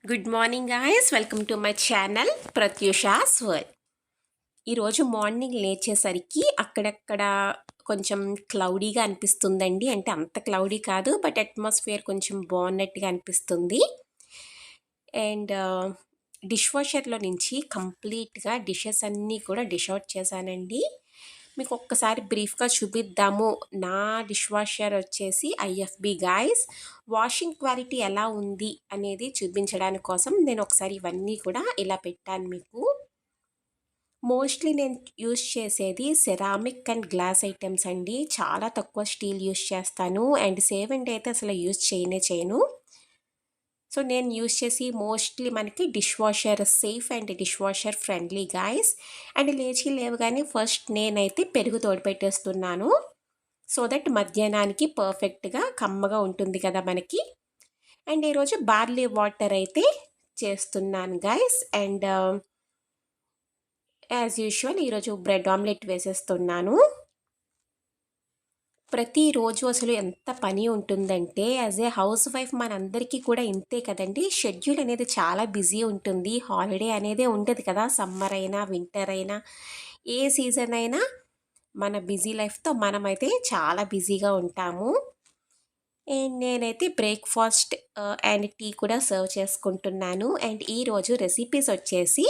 Good morning guys, welcome to my channel Pratyusha's world. ఈరోజు morning లేచేసరికి అక్కడక్కడ కొంచెం క్లౌడీగా అనిపిస్తుందండి. అంటే అంత క్లౌడీ కాదు, బట్ అట్మాస్ఫియర్ కొంచెం బాగున్నట్టుగా అనిపిస్తుంది. అండ్ డిష్ వాషర్లో నుంచి కంప్లీట్గా డిషెస్ అన్నీ కూడా డిష్ అవుట్ చేశానండి. మీకు ఒక్కసారి బ్రీఫ్గా చూపిద్దాము. నా డిష్ వాషర్ వచ్చేసి ఐఎఫ్బి గాయ్స్. వాషింగ్ క్వాలిటీ ఎలా ఉంది అనేది చూపించడానికి కోసం నేను ఒకసారి ఇవన్నీ కూడా ఇలా పెట్టాను మీకు. మోస్ట్లీ నేను యూస్ చేసేది సెరామిక్ అండ్ గ్లాస్ ఐటమ్స్ అండి. చాలా తక్కువ స్టీల్ యూస్ చేస్తాను. అండ్ సేవ్ అండ్ అయితే అసలు యూస్ చేయను. సో నేను యూస్ చేసి మోస్ట్లీ మనకి dish washer safe and dish washer friendly guys. And లేవగానే ఫస్ట్ నేనైతే పెరుగు తోడుపెట్టేస్తున్నాను. సో దట్ మధ్యాహ్నానికి పర్ఫెక్ట్గా కమ్మగా ఉంటుంది కదా మనకి. అండ్ ఈరోజు బార్లీ వాటర్ అయితే చేస్తున్నాను గాయస్. అండ్ యాజ్ యూజువల్ ఈరోజు బ్రెడ్ ఆమ్లెట్ వేసేస్తున్నాను. ప్రతిరోజు అసలు ఎంత పని ఉంటుందంటే యాజ్ ఏ హౌస్ వైఫ్ మనందరికీ కూడా ఇంతే కదండి. షెడ్యూల్ అనేది చాలా బిజీ ఉంటుంది. హాలిడే అనేదే ఉండదు కదా. సమ్మర్ అయినా వింటర్ అయినా ఏ సీజన్ అయినా మన బిజీ లైఫ్తో మనమైతే చాలా బిజీగా ఉంటాము. అండ్ నేనైతే బ్రేక్ఫాస్ట్ అండ్ టీ కూడా సర్వ్ చేసుకుంటున్నాను. అండ్ ఈరోజు రెసిపీస్ వచ్చేసి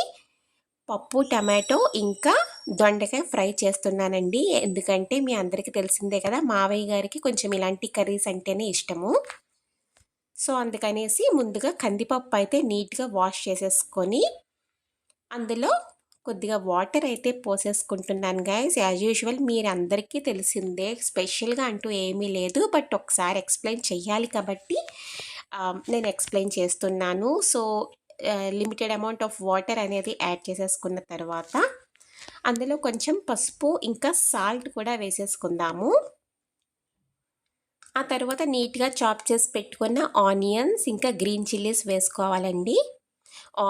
పప్పు టమాటో ఇంకా దొండకాయ ఫ్రై చేస్తున్నానండి. ఎందుకంటే మీ అందరికీ తెలిసిందే కదా, మావయ్య గారికి కొంచెం ఇలాంటి కర్రీస్ అంటేనే ఇష్టము. సో అందుకనేసి ముందుగా కందిపప్పు అయితే నీట్గా వాష్ చేసేసుకొని అందులో కొద్దిగా వాటర్ అయితే పోసేసుకుంటున్నాను గైస్. యాజ్ యూజువల్ మీరు అందరికీ తెలిసిందే, స్పెషల్గా అంటూ ఏమీ లేదు. బట్ ఒకసారి ఎక్స్ప్లెయిన్ చెయ్యాలి కాబట్టి నేను ఎక్స్ప్లెయిన్ చేస్తున్నాను. So limited amount of water అనేది యాడ్ చేసేసుకున్న తర్వాత అందులో కొంచెం పసుపు ఇంకా సాల్ట్ కూడా వేసేసుకుందాము. ఆ తర్వాత నీట్గా చాప్ చేసి పెట్టుకున్న ఆనియన్స్ ఇంకా గ్రీన్ చిల్లీస్ వేసుకోవాలండి.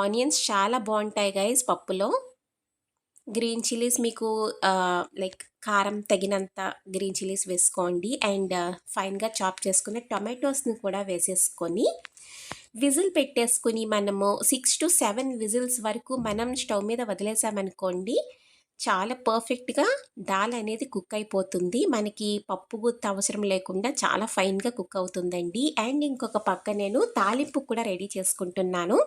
ఆనియన్స్ చాలా బాగుంటాయి గైస్ పప్పులో. గ్రీన్ చిల్లీస్ మీకు లైక్ కారం తగినంత గ్రీన్ చిల్లీస్ వేసుకోండి. అండ్ ఫైన్గా చాప్ చేసుకున్న టొమాటోస్ని కూడా వేసేసుకొని విజిల్ పెట్టేసుకుని మనము 6 to 7 విజిల్స్ వరకు మనం స్టవ్ మీద వదిలేసామనుకోండి, చాలా పర్ఫెక్ట్గా దాల్ అనేది కుక్ అయిపోతుంది. మనకి పప్పు గుత్త అవసరం లేకుండా చాలా ఫైన్గా కుక్ అవుతుందండి. అండ్ ఇంకొక పక్క నేను తాలింపు కూడా రెడీ చేసుకుంటున్నాను.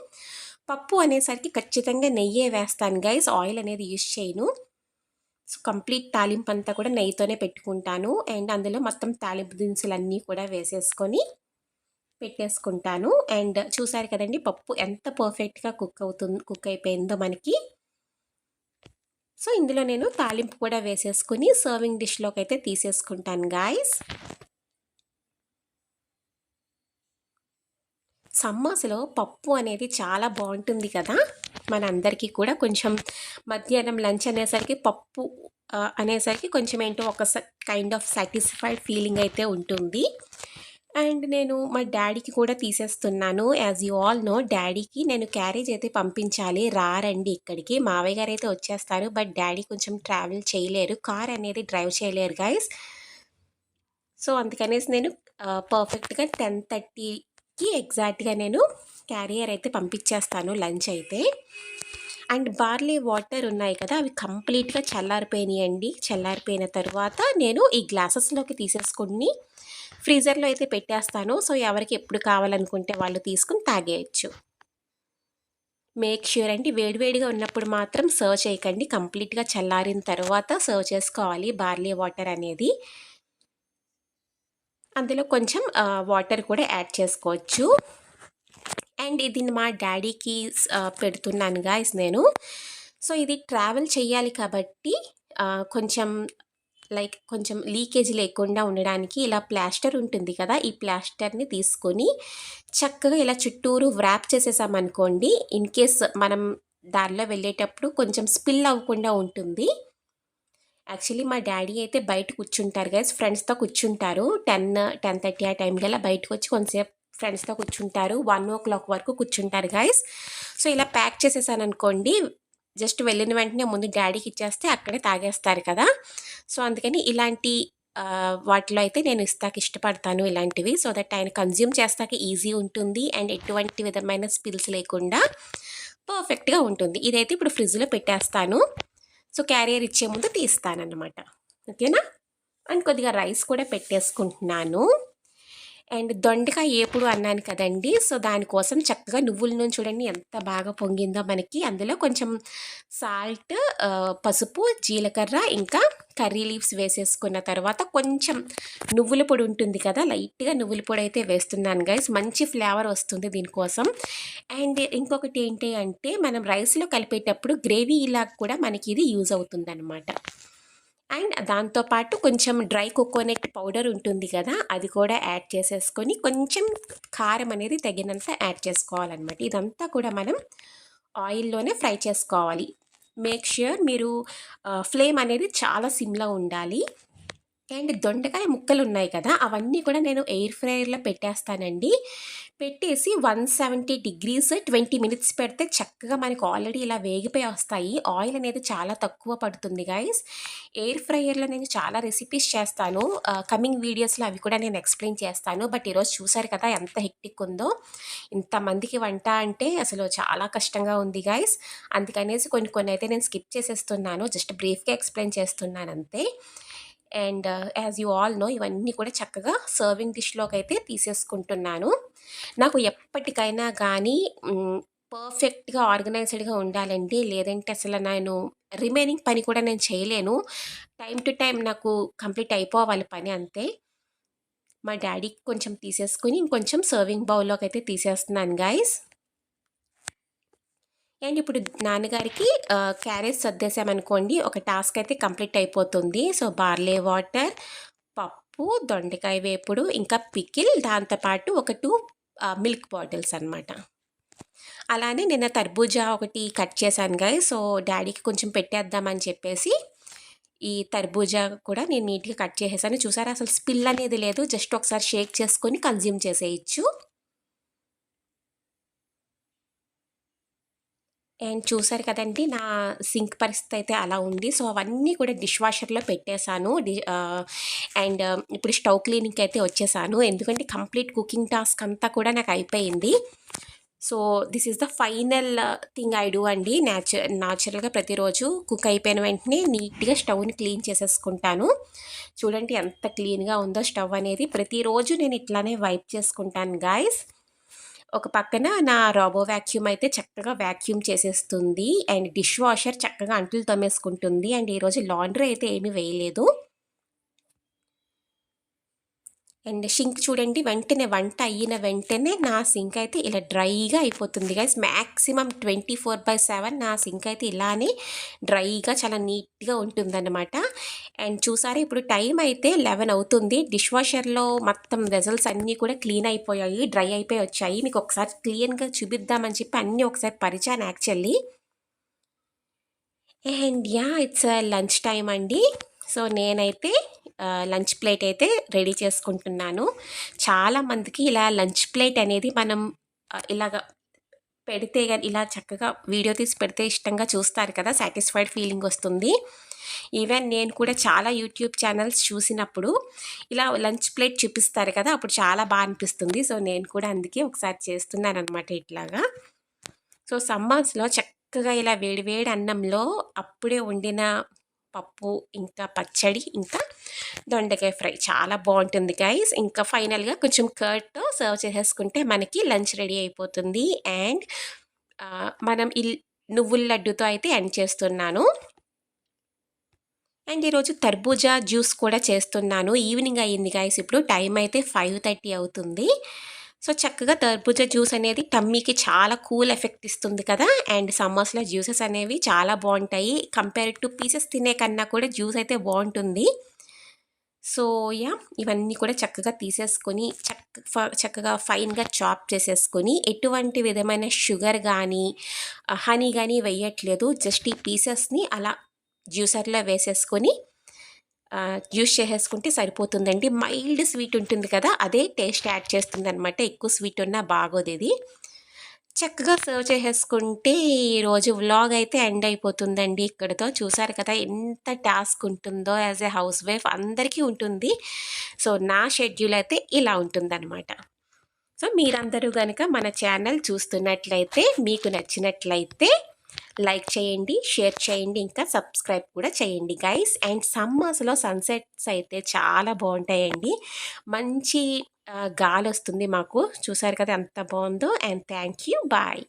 పప్పు అనేసరికి ఖచ్చితంగా నెయ్యే వేస్తాను గైస్, ఆయిల్ అనేది యూస్ చేయను. సో కంప్లీట్ తాలింపు అంతా కూడా నెయ్యితోనే పెట్టుకుంటాను. అండ్ అందులో మొత్తం తాలింపు దినుసులన్నీ కూడా వేసేసుకొని పెట్టేసుకుంటాను. అండ్ చూసారు కదండి పప్పు ఎంత పర్ఫెక్ట్గా కుక్ అయిపోయిందో మనకి. సో ఇందులో నేను తాలింపు కూడా వేసేసుకుని సర్వింగ్ డిష్లోకి అయితే తీసేసుకుంటాను గాయస్. సమ్మర్స్లో పప్పు అనేది చాలా బాగుంటుంది కదా. మనందరికీ కూడా కొంచెం మధ్యాహ్నం లంచ్ అనేసరికి పప్పు అనేసరికి కొంచెం ఏంటో ఒక కైండ్ ఆఫ్ సాటిస్ఫైడ్ ఫీలింగ్ అయితే ఉంటుంది. అండ్ నేను మా డాడీకి కూడా తీసేస్తున్నాను. యాజ్ యూ ఆల్ నో, డాడీకి నేను క్యారేజ్ అయితే పంపించాలి, రారండి ఇక్కడికి. మావయ్య గారు అయితే వచ్చేస్తారు, బట్ డాడీ కొంచెం ట్రావెల్ చేయలేరు, కార్ అనేది డ్రైవ్ చేయలేరు గైస్. సో అందుకనేసి నేను పర్ఫెక్ట్గా 10:30కి ఎగ్జాక్ట్గా నేను క్యారియర్ అయితే పంపించేస్తాను లంచ్ అయితే. అండ్ బార్లీ వాటర్ ఉన్నాయి కదా, అవి కంప్లీట్గా చల్లారిపోయినాయండి. చల్లారిపోయిన తర్వాత నేను ఈ గ్లాసెస్లోకి తీసేసుకుని ఫ్రీజర్లో అయితే పెట్టేస్తాను. సో ఎవరికి ఎప్పుడు కావాలనుకుంటే వాళ్ళు తీసుకుని తాగేయచ్చు. మేక్ ష్యూర్ అండి వేడివేడిగా ఉన్నప్పుడు మాత్రం సర్వ్ చేయకండి, కంప్లీట్గా చల్లారిన తర్వాత సర్వ్ చేసుకోవాలి బార్లీ వాటర్ అనేది. అందులో కొంచెం వాటర్ కూడా యాడ్ చేసుకోవచ్చు. అండ్ ఇది మా డాడీకి పెడుతున్నాను గాయస్ నేను. సో ఇది ట్రావెల్ చేయాలి కాబట్టి కొంచెం లైక్ కొంచెం లీకేజ్ లేకుండా ఉండడానికి ఇలా ప్లాస్టర్ ఉంటుంది కదా, ఈ ప్లాస్టర్ని తీసుకొని చక్కగా ఇలా చుట్టూరు వ్రాప్ చేసేసామనుకోండి, ఇన్ కేస్ మనం దారిలో వెళ్ళేటప్పుడు కొంచెం స్పిల్ అవ్వకుండా ఉంటుంది. యాక్చువల్లీ మా డాడీ అయితే బయట కూర్చుంటారు గైస్, ఫ్రెండ్స్తో కూర్చుంటారు. 10-10:30 ఆ టైంకి అలా బయటకు వచ్చి కొంతసేపు ఫ్రెండ్స్తో కూర్చుంటారు. 1 o'clock వరకు కూర్చుంటారు గైస్. సో ఇలా ప్యాక్ చేసేసాను అనుకోండి, జస్ట్ వెళ్ళిన వెంటనే ముందు డాడీకి ఇచ్చేస్తే అక్కడే తాగేస్తారు కదా. సో అందుకని ఇలాంటి వాటిలో అయితే నేను ఇస్తాకి ఇష్టపడతాను ఇలాంటివి. సో దట్ ఆయన కన్జ్యూమ్ చేస్తాకి ఈజీ ఉంటుంది అండ్ ఎటువంటి విధమైన స్పిల్స్ లేకుండా పర్ఫెక్ట్‌గా ఉంటుంది. ఇదైతే ఇప్పుడు ఫ్రిడ్జ్‌లో పెట్టేస్తాను. సో క్యారియర్ ఇచ్చే ముందు తీస్తానన్నమాట. ఓకేనా? అండ్ కొద్దిగా రైస్ కూడా పెట్టేసుకుంటున్నాను. అండ్ దొండకాయ ఏపుడు అన్నాను కదండీ! సో దానికోసం చక్కగా నువ్వుల నూనె చూడండి ఎంత బాగా పొంగిందో మనకి. అందులో కొంచెం సాల్ట్, పసుపు, జీలకర్ర ఇంకా కర్రీ లీవ్స్ వేసేసుకున్న తర్వాత కొంచెం నువ్వుల పొడి ఉంటుంది కదా! లైట్‌గా నువ్వుల పొడి అయితే వేస్తున్నాను గైస్. మంచి ఫ్లేవర్ వస్తుంది దీనికోసం. అండ్ ఇంకొకటి ఏంటి అంటే మనం రైస్‌లో కలిపేటప్పుడు గ్రేవీ ఇలాగ కూడా మనకి ఇది యూజ్ అవుతుందనమాట. అండ్ దాంతో పాటు కొంచెం డ్రై కోకోనట్ పౌడర్ ఉంటుంది కదా! అది కూడా యాడ్ చేసేసుకొని కొంచెం కారం అనేది తగినంత యాడ్ చేసుకోవాలనమాట. ఇదంతా కూడా మనం ఆయిల్‌లోనే ఫ్రై చేసుకోవాలి. మేక్ ష్యూర్ మీరు ఫ్లేమ్ అనేది చాలా సిమ్‌లో ఉండాలి. అండ్ దొండకాయ ముక్కలున్నాయి కదా! అవన్నీ కూడా నేను ఎయిర్ ఫ్రైయర్‌లో పెట్టేస్తానండి. పెట్టేసి 170 డిగ్రీస్ 20 మినిట్స్ పెడితే చక్కగా మనకు ఆల్రెడీ ఇలా వేగిపోయి వస్తాయి. ఆయిల్ అనేది చాలా తక్కువ పడుతుంది గైస్. ఎయిర్ ఫ్రైయర్‌లో నేను చాలా రెసిపీస్ చేస్తాను. కమింగ్ వీడియోస్‌లో అవి కూడా నేను ఎక్స్‌ప్లెయిన్ చేస్తాను. బట్ ఈరోజు చూసారు కదా ఎంత హెక్టిక్ ఉందో. ఇంతమందికి వంట అంటే అసలు చాలా కష్టంగా ఉంది గైస్. అందుకనేసి కొన్ని కొన్ని అయితే నేను స్కిప్ చేసేస్తున్నాను. జస్ట్ బ్రీఫ్‌గా ఎక్స్‌ప్లెయిన్ చేస్తున్నాను అంతే. And as you all know ఇవన్నీ కూడా చక్కగా సర్వింగ్ డిష్‌లోకి అయితే తీసేసుకుంటున్నాను. నాకు ఎప్పటికైనా కానీ పర్ఫెక్ట్‌గా ఆర్గనైజ్డ్‌గా ఉండాలండి. లేదంటే అసలు నేను రిమైనింగ్ పని కూడా నేను చేయలేను. టైమ్ టు టైమ్ నాకు కంప్లీట్ అయిపోవాలి పని అంతే. మా డ్యాడీకి కొంచెం తీసేసుకొని ఇంకొంచెం సర్వింగ్ బౌల్‌లోకి అయితే తీసేస్తున్నాను గైస్. అండ్ ఇప్పుడు నాన్నగారికి క్యారేజ్ సర్దేశామనుకోండి ఒక టాస్క్ అయితే కంప్లీట్ అయిపోతుంది. సో బార్లీ వాటర్, పప్పు, దొండకాయ వేపుడు, ఇంకా పికిల్ దాంతోపాటు ఒక 2 మిల్క్ బాటిల్స్ అనమాట. అలానే నిన్న తర్బూజా ఒకటి కట్ చేశాను గైస్. సో డ్యాడీకి కొంచెం పెట్టేద్దామని చెప్పేసి ఈ తర్బూజా కూడా నేను నీట్‌గా కట్ చేసేసాను. చూసారా అసలు స్పిల్ అనేది లేదు. జస్ట్ ఒకసారి షేక్ చేసుకొని కన్జ్యూమ్ చేసేయొచ్చు. అండ్ చూసారు కదండీ! నా సింక్ పరిస్థితి అయితే అలా ఉంది. సో, అవన్నీ కూడా డిష్ వాషర్‌లో పెట్టేశాను. అండ్ ఇప్పుడు స్టవ్ క్లీనింగ్‌కి అయితే వచ్చేసాను. ఎందుకంటే కంప్లీట్ కుకింగ్ టాస్క్ అంతా కూడా నాకు అయిపోయింది. So, this is the final thing I do అండి. న్యాచురల్‌గా ప్రతిరోజు కుక్ అయిపోయిన వెంటనే నీట్‌గా స్టవ్‌ని క్లీన్ చేసేసుకుంటాను. చూడండి ఎంత క్లీన్‌గా ఉందో స్టవ్ అనేది. ప్రతిరోజు నేను ఇట్లానే వైప్ చేసుకుంటాను గైస్. ఒక పక్కన నా రోబో వాక్యూమ్ అయితే చక్కగా వాక్యూమ్ చేసేస్తుంది. అండ్ డిష్ వాషర్ చక్కగా అంట్లు తోమేసుకుంటుంది. అండ్ ఈరోజు లాండ్రీ అయితే ఏమీ వేయలేదు. అండ్ సింక్ చూడండి వెంటనే వంట అయిన వెంటనే నా సింక్ అయితే ఇలా డ్రైగా అయిపోతుంది గైస్. మ్యాక్సిమం 24/7 నా సింక్ అయితే ఇలానే డ్రైగా చాలా నీట్‌గా ఉంటుందన్నమాట. అండ్ చూసారా ఇప్పుడు టైం అయితే 11 అవుతుంది. డిష్ వాషర్‌లో మొత్తం వెజల్స్ అన్నీ కూడా క్లీన్ అయిపోయాయి. డ్రై అయిపోయి వచ్చాయి. మీకు ఒకసారి క్లియర్‌గా చూపిద్దామని చెప్పి అన్నీ ఒకసారి పరిచాను actually. And yeah! It's lunch time అండి. సో, నేనైతే లంచ్ ప్లేట్ అయితే రెడీ చేసుకుంటున్నాను. చాలామందికి ఇలా లంచ్ ప్లేట్ అనేది మనం ఇలాగ పెడితే గాని ఇలా చక్కగా వీడియో తీసి పెడితే ఇష్టంగా చూస్తారు కదా! సాటిస్ఫైడ్ ఫీలింగ్ వస్తుంది. ఈవెన్ నేను కూడా చాలా యూట్యూబ్ ఛానల్స్ చూసినప్పుడు ఇలా లంచ్ ప్లేట్ చూపిస్తారు కదా! అప్పుడు చాలా అనిపిస్తుంది. సో, నేను కూడా అందుకే ఒకసారి చేస్తున్నాననమాట ఇట్లాగా. సో, సమ్మర్స్‌లో చక్కగా ఇలా వేడి వేడి అన్నంలో అప్పుడే వండిన పప్పు, ఇంకా పచ్చడి, ఇంకా దొండకాయ ఫ్రై చాలా బావుంటుంది గైస్. ఇంకా ఫైనల్‌గా కొంచెం కర్డ్‌తో సర్వ్ చేసేసుకుంటే మనకి లంచ్ రెడీ అయిపోతుంది. అండ్ మనం నువ్వుల లడ్డుతో అయితే ఎండ్ చేస్తున్నాను. అండ్ ఈరోజు తర్బూజా జ్యూస్ కూడా చేస్తున్నాను. ఈవినింగ్ అయ్యింది గైస్ ఇప్పుడు. టైం అయితే 5:30 అవుతుంది. సో, చక్కగా తర్బూజా జ్యూస్ అనేది టమ్మీకి చాలా కూల్ ఎఫెక్ట్ ఇస్తుంది కదా! అండ్ సమ్మర్స్‌లో జ్యూసెస్ అనేవి చాలా బావుంటాయి. కంపేర్డ్ టు పీసెస్ తినే కన్నా కూడా జ్యూస్ అయితే బావుంటుంది. So, yeah! ఇవన్నీ కూడా చక్కగా తీసేసుకొని చక్కగా ఫైన్‌గా చాప్ చేసేసుకొని ఎటువంటి విధమైన షుగర్ గానీ, హనీ గానీ వెయ్యట్లేదు. జస్ట్ ఈ పీసెస్‌ని అలా జ్యూసర్‌లో వేసేసుకొని జ్యూస్ చేసేసుకుంటే సరిపోతుందండి. మైల్డ్ స్వీట్ ఉంటుంది కదా! అదే టేస్ట్ యాడ్ చేస్తుందనమాట. ఎక్కువ స్వీట్ ఉన్నా బాగోదిది. చక్కగా సర్వ్ చేసేసుకుంటే ఈరోజు వ్లాగ్ అయితే ఎండ్ అయిపోతుందండి ఇక్కడితో. చూసారు కదా ఎంత టాస్క్ ఉంటుందో యాజ్ ఎ హౌస్ వైఫ్ అందరికీ ఉంటుంది. సో, నా షెడ్యూల్ అయితే ఇలా ఉంటుందనమాట. సో, మీరందరూ గనక మన ఛానల్ చూస్తున్నట్లయితే, మీకు నచ్చినట్లయితే లైక్ చేయండి, షేర్ చేయండి, ఇంకా సబ్స్క్రైబ్ కూడా చేయండి గైస్. అండ్ సమ్మర్స్‌లో సన్‌సెట్స్ అయితే చాలా బావుంటాయండి. మంచి గాలొస్తుంది మాకు. చూసారు కదా ఎంత బావుందో. And thank you. బాయ్.